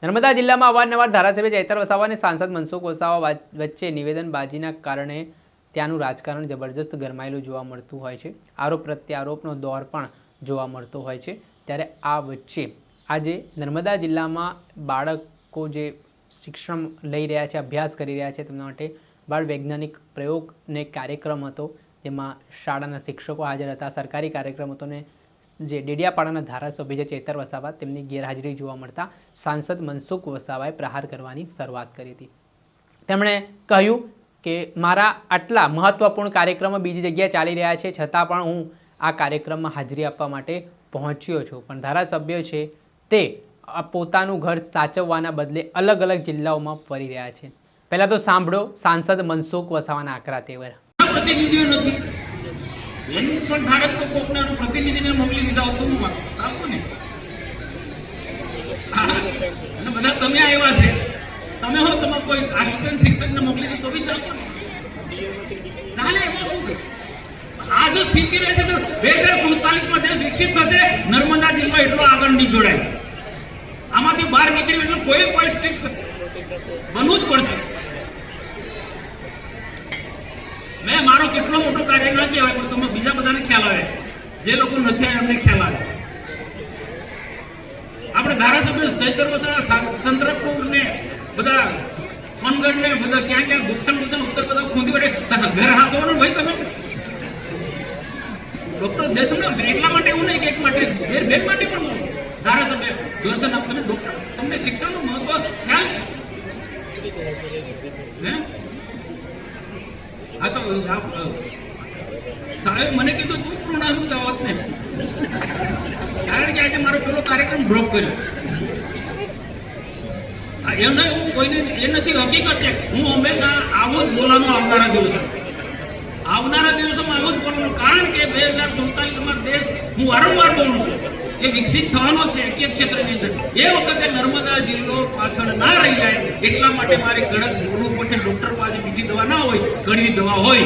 નર્મદા જિલ્લામાં અવારનવાર ધારાસભ્ય ચૈતર વસાવા અને સાંસદ મનસુખ વસાવા વચ્ચે નિવેદનબાજીના કારણે ત્યાંનું રાજકારણ જબરજસ્ત ગરમાયેલું જોવા મળતું હોય છે। આરોપ પ્રત્યારોપનો દોર પણ જોવા મળતો હોય છે। ત્યારે આ વચ્ચે આજે નર્મદા જિલ્લામાં બાળકો જે શિક્ષણ લઈ રહ્યા છે, અભ્યાસ કરી રહ્યા છે, તેમના માટે બાળ વૈજ્ઞાનિક પ્રયોગને કાર્યક્રમ હતો, જેમાં શાળાના શિક્ષકો હાજર હતા। સરકારી કાર્યક્રમ હતો ને જે ડેડિયાપાડાના ધારાસભ્ય ચૈતર વસાવા તેમની ગેરહાજરી જોવા મળતા સાંસદ મનસુખ વસાવાએ પ્રહાર કરવાની શરૂઆત કરી હતી। તેમણે કહ્યું કે મારા આટલા મહત્વપૂર્ણ કાર્યક્રમો બીજી જગ્યાએ ચાલી રહ્યા છે, છતાં પણ હું આ કાર્યક્રમમાં હાજરી આપવા માટે પહોંચ્યો છું, પણ ધારાસભ્ય છે તે પોતાનું ઘર સાચવવાના બદલે અલગ અલગ જિલ્લાઓમાં ફરી રહ્યા છે। પહેલા તો સાંભળો સાંસદ મનસુખ વસાવાના આકરા તેવર। પ્રતિનિધિઓ નથી એનું પણ ભારતમાં કોકના પ્રતિનિધિને મોકલી દીધા હોત તો હું આપતો ને। અને બધા તમે આવ્યા છે, તમે હો તમે કોઈ આસિસ્ટન્ટ શિક્ષકને મોકલી દીધું તો બી ચાલતો ને, ચાલે એમાં શું કહે। આ જો સ્થિતિ રહેશે તો 2047માં દેશ વિકસિત થશે, નર્મદા જિલ્લો એટલો આગળ નહીં જોડાય। આમાંથી બહાર નીકળ્યું એટલે કોઈ સ્ટેટ બનવું જ પડશે। મેં મારો કેટલો મોટો કાર્ય ના કહેવાય, પણ તમે બીજા બધાને ખ્યાલ આવે, જે લોકો નથી એમને ખ્યાલ આવે। આપણે ધારાસભ્ય ચૈતર વસાવા ચંદ્રપુર ને બધા સોનગઢ ને બધા ક્યાં ક્યાં દક્ષિણ બધા ઉત્તર બધા ખોદી વડે ઘર હાથવાનું ભાઈ તમે ડોક્ટર દેશના એટલા માટે એવું નહીં કે એક માટે બે માટે પણ ધારાસભ્ય દર્શન આપ તમે ડોક્ટર તમને શિક્ષણનું મહત્વ ખ્યાલ છે હે? આ તો સાહેબ મને કીધું તું પૂર્ણ દાવત ને, કારણ કે આજે મારો પેલો કાર્યક્રમ ડ્રોપ કર્યો। એમને હું કોઈને એ નથી, હકીકત છે। હું હંમેશા આવું જ બોલવાનું આવનારા દિવસોમાં આવું જ બોલવાનું, કારણ કે 2047માં દેશ હું વારંવાર બોલું છું એ વિકસિત થવાનો છે એક એક ક્ષેત્રની અંદર। એ વખતે નર્મદા જિલ્લો પાછળ ના રહી જાય એટલા માટે મારે કડક બોલવું પડશે। ડોક્ટર પાસે મીઠી દવા ના હોય, કડવી દવા હોય।